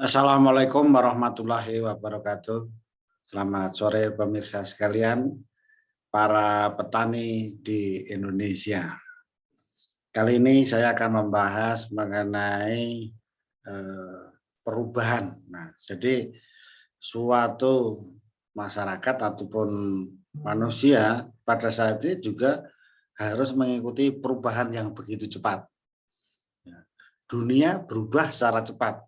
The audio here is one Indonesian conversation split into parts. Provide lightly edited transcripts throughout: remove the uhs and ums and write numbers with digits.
Assalamualaikum warahmatullahi wabarakatuh. Selamat sore pemirsa sekalian, para petani di Indonesia. Kali ini saya akan membahas mengenai perubahan. Nah, jadi suatu masyarakat ataupun manusia pada saat ini juga harus mengikuti perubahan yang begitu cepat. Dunia berubah secara cepat.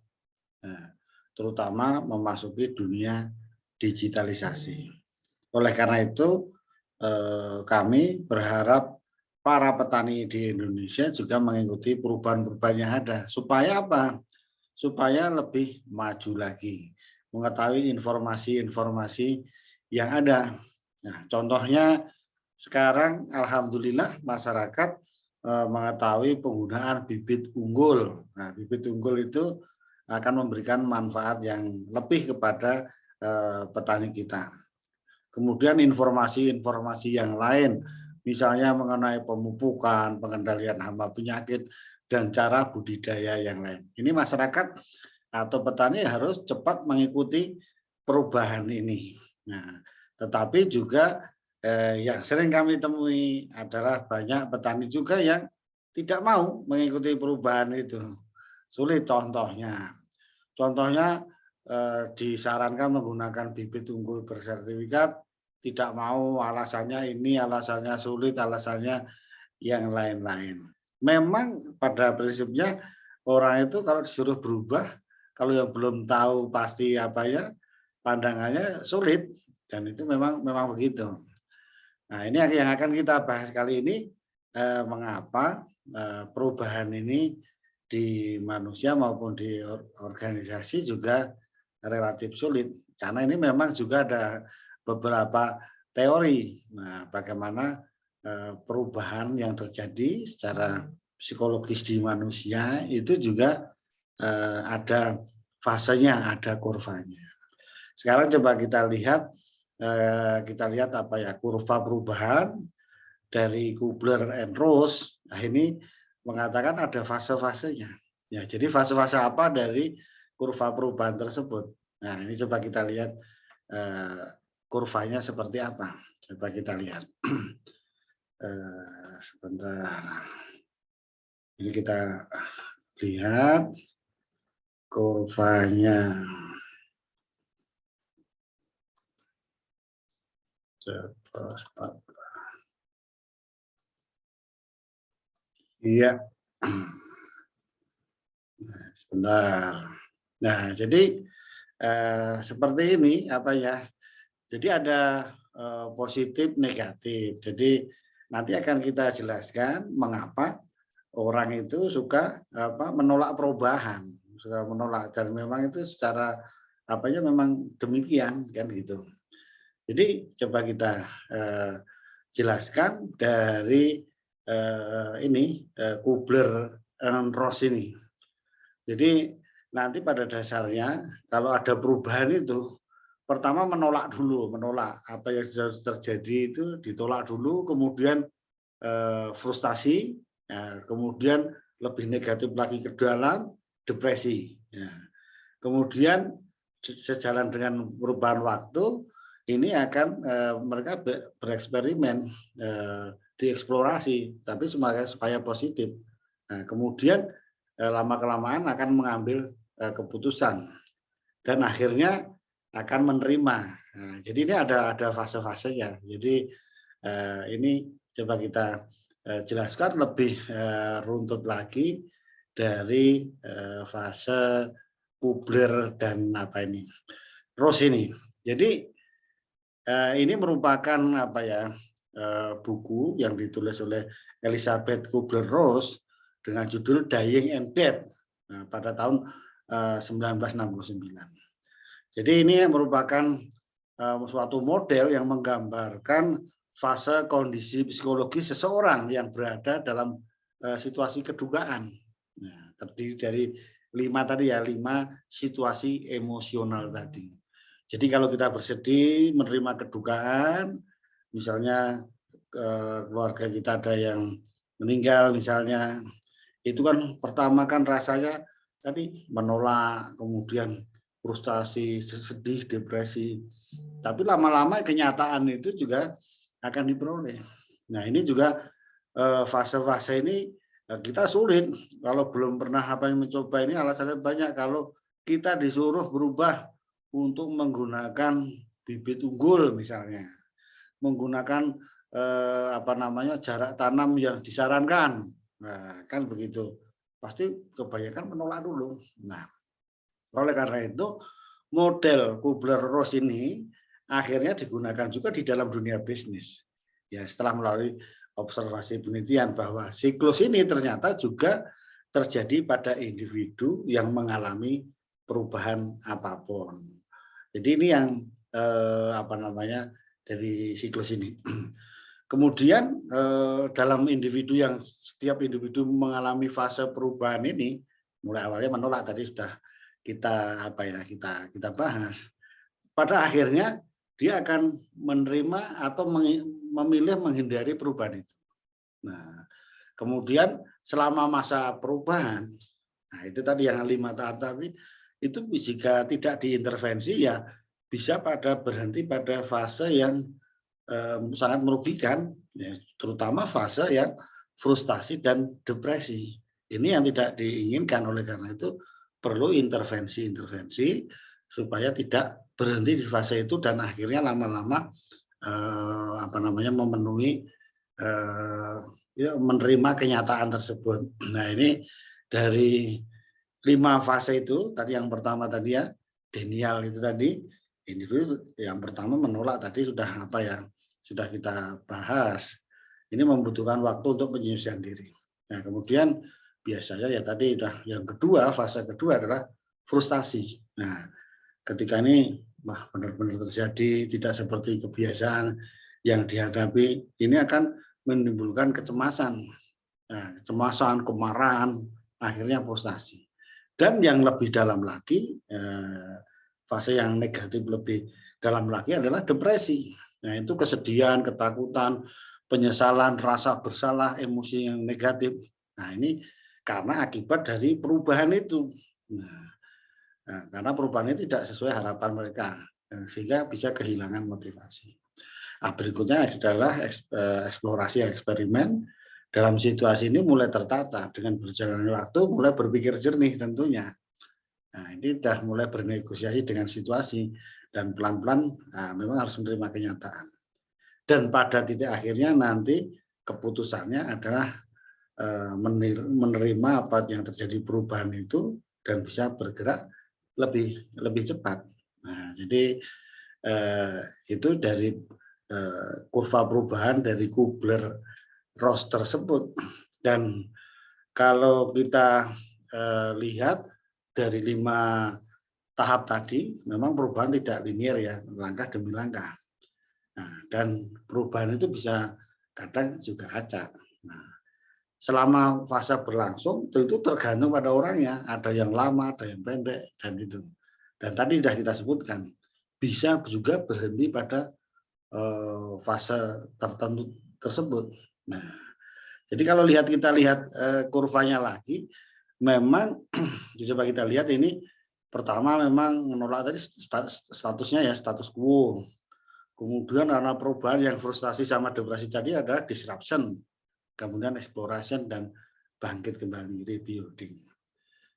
Nah, terutama memasuki dunia digitalisasi. Oleh karena itu, kami berharap para petani di Indonesia juga mengikuti perubahan-perubahan yang ada. Supaya apa? Supaya lebih maju lagi, mengetahui informasi-informasi yang ada. Nah, contohnya sekarang alhamdulillah masyarakat mengetahui penggunaan bibit unggul. Nah, bibit unggul itu akan memberikan manfaat yang lebih kepada petani kita. Kemudian informasi-informasi yang lain, misalnya mengenai pemupukan, pengendalian hama penyakit, dan cara budidaya yang lain. Ini masyarakat atau petani harus cepat mengikuti perubahan ini. Nah, tetapi juga yang sering kami temui adalah banyak petani juga yang tidak mau mengikuti perubahan itu. Sulit contohnya. Contohnya disarankan menggunakan bibit unggul bersertifikat, tidak mau, alasannya ini, alasannya sulit, alasannya yang lain-lain. Memang pada prinsipnya orang itu kalau disuruh berubah, kalau yang belum tahu pasti apa ya, pandangannya sulit, dan itu memang begitu. Nah, ini yang akan kita bahas kali ini, mengapa perubahan ini di manusia maupun di organisasi juga relatif sulit. Karena ini memang juga ada beberapa teori. Nah, bagaimana perubahan yang terjadi secara psikologis di manusia itu juga ada fasenya, ada kurvanya. Sekarang coba kita lihat apa ya, kurva perubahan dari Kubler and Ross. Nah, ini mengatakan ada fase-fasenya. Ya, jadi fase-fase apa dari kurva perubahan tersebut. Nah, ini coba kita lihat kurvanya seperti apa. Coba kita lihat. Sebentar. Ini kita lihat kurvanya. Iya. Sebentar. Nah, jadi seperti ini apa ya. Jadi ada positif, negatif. Jadi nanti akan kita jelaskan mengapa orang itu suka menolak perubahan, suka menolak, dan memang itu secara memang demikian kan gitu. Jadi coba kita jelaskan dari Kubler and Ross ini. Jadi nanti pada dasarnya kalau ada perubahan itu pertama menolak apa yang terjadi itu ditolak dulu, kemudian frustasi, kemudian lebih negatif lagi ke dalam depresi. Kemudian sejalan dengan perubahan waktu ini akan mereka bereksperimen, dieksplorasi, tapi supaya positif. Nah, kemudian lama-kelamaan akan mengambil keputusan dan akhirnya akan menerima. Nah, jadi ini ada fase-fasenya. Jadi ini coba kita jelaskan lebih runtut lagi dari fase Kubler dan Ross ini. Jadi ini merupakan buku yang ditulis oleh Elizabeth Kubler-Ross dengan judul Dying and Dead pada tahun 1969. Jadi ini merupakan suatu model yang menggambarkan fase kondisi psikologis seseorang yang berada dalam situasi kedukaan. Nah, terdiri dari 5 situasi emosional tadi. Jadi kalau kita bersedih, menerima kedukaan, misalnya keluarga kita ada yang meninggal misalnya, itu kan pertama kan rasanya tadi menolak, kemudian frustasi, sedih, depresi. Tapi lama-lama kenyataan itu juga akan diperoleh. Nah, ini juga fase-fase ini kita sulit kalau belum pernah apa yang mencoba ini, alasannya banyak. Kalau kita disuruh berubah untuk menggunakan bibit unggul misalnya, menggunakan jarak tanam yang disarankan, nah kan begitu, pasti kebanyakan menolak dulu. Nah, oleh karena itu model Kubler-Ross ini akhirnya digunakan juga di dalam dunia bisnis. Ya, setelah melalui observasi penelitian bahwa siklus ini ternyata juga terjadi pada individu yang mengalami perubahan apapun. Jadi ini yang dari siklus ini. Kemudian dalam individu yang setiap individu mengalami fase perubahan ini, mulai awalnya menolak tadi sudah kita kita bahas. Pada akhirnya dia akan menerima atau memilih menghindari perubahan itu. Nah, kemudian selama masa perubahan, nah itu tadi yang 5 tahap tadi, itu jika tidak diintervensi ya bisa berhenti pada fase yang sangat merugikan, ya, terutama fase yang frustasi dan depresi. Ini yang tidak diinginkan, oleh karena itu perlu intervensi supaya tidak berhenti di fase itu dan akhirnya lama-lama memenuhi menerima kenyataan tersebut. Nah, ini dari 5 fase itu tadi, yang pertama tadi ya denial itu tadi, individu yang pertama menolak tadi sudah kita bahas. Ini membutuhkan waktu untuk penyelesaian diri. Nah, kemudian biasanya ya tadi yang kedua, fase kedua adalah frustasi. Nah, ketika ini benar-benar terjadi tidak seperti kebiasaan yang dihadapi, ini akan menimbulkan kecemasan. Nah, kecemasan, kemarahan, akhirnya frustasi. Dan yang lebih dalam lagi, fase yang negatif lebih dalam lagi adalah depresi. Nah, itu kesedihan, ketakutan, penyesalan, rasa bersalah, emosi yang negatif. Nah, ini karena akibat dari perubahan itu. Nah, karena perubahan itu tidak sesuai harapan mereka, sehingga bisa kehilangan motivasi. Nah, berikutnya adalah eksplorasi eksperimen. Dalam situasi ini mulai tertata dengan berjalannya waktu, mulai berpikir jernih tentunya. Nah, ini sudah mulai bernegosiasi dengan situasi dan pelan-pelan memang harus menerima kenyataan. Dan pada titik akhirnya nanti keputusannya adalah menerima apa yang terjadi perubahan itu dan bisa bergerak lebih cepat. Nah, jadi itu dari kurva perubahan dari Kubler-Ross tersebut. Dan kalau kita lihat dari 5 tahap tadi, memang perubahan tidak linear ya, langkah demi langkah. Nah, dan perubahan itu bisa kadang juga acak. Nah, selama fase berlangsung itu tergantung pada orangnya, ada yang lama, ada yang pendek, dan itu. Dan tadi sudah kita sebutkan, bisa juga berhenti pada fase tertentu tersebut. Nah, jadi kalau kita lihat kurvanya lagi, memang coba kita lihat ini, pertama memang menolak tadi statusnya ya status quo. Kemudian karena perubahan yang frustasi sama depresi tadi adalah disruption, kemudian exploration dan bangkit kembali, rebuilding.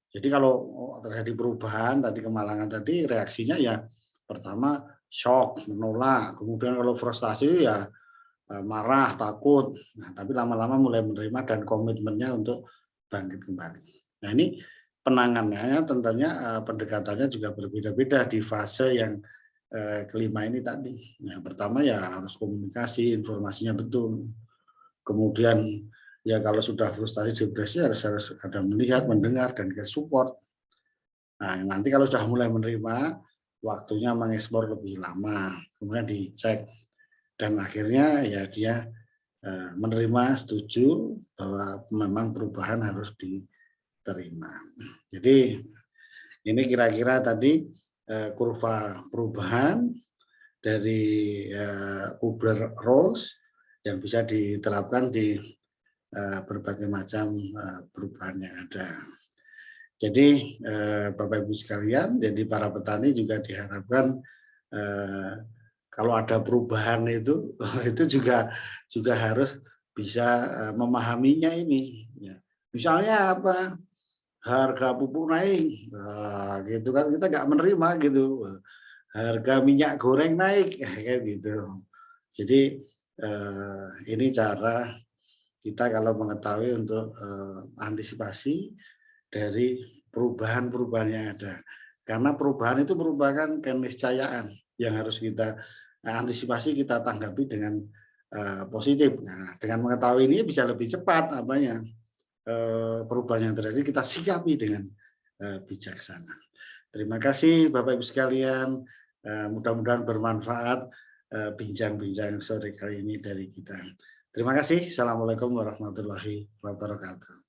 Jadi kalau terjadi perubahan tadi, kemalangan tadi, reaksinya ya pertama shock, menolak, kemudian kalau frustasi ya marah, takut. Nah, tapi lama-lama mulai menerima dan komitmennya untuk bangkit kembali. Nah, ini penanganannya tentunya pendekatannya juga berbeda-beda di fase yang kelima ini tadi. Nah, pertama ya harus komunikasi, informasinya betul. Kemudian ya kalau sudah frustasi, depresi harus ada melihat, mendengar, dan ke support. Nah, nanti kalau sudah mulai menerima, waktunya mengeksplor lebih lama, kemudian dicek, dan akhirnya ya dia menerima, setuju bahwa memang perubahan harus diterima. Jadi ini kira-kira tadi kurva perubahan dari Kubler-Ross yang bisa diterapkan di berbagai macam perubahan yang ada. Jadi Bapak Ibu sekalian, jadi para petani juga diharapkan kalau ada perubahan itu itu juga harus bisa memahaminya ini. Ya. Misalnya apa? Harga pupuk naik, gitu kan kita nggak menerima gitu. Harga minyak goreng naik, kayak gitu. Jadi ini cara kita kalau mengetahui untuk antisipasi dari perubahan-perubahan yang ada. Karena perubahan itu merupakan keniscayaan yang harus kita antisipasi, kita tanggapi dengan positif. Nah, dengan mengetahui ini bisa lebih cepat apanya perubahan yang terjadi kita sikapi dengan bijaksana. Terima kasih Bapak Ibu sekalian. Mudah-mudahan bermanfaat bincang-bincang sore kali ini dari kita. Terima kasih. Assalamualaikum warahmatullahi wabarakatuh.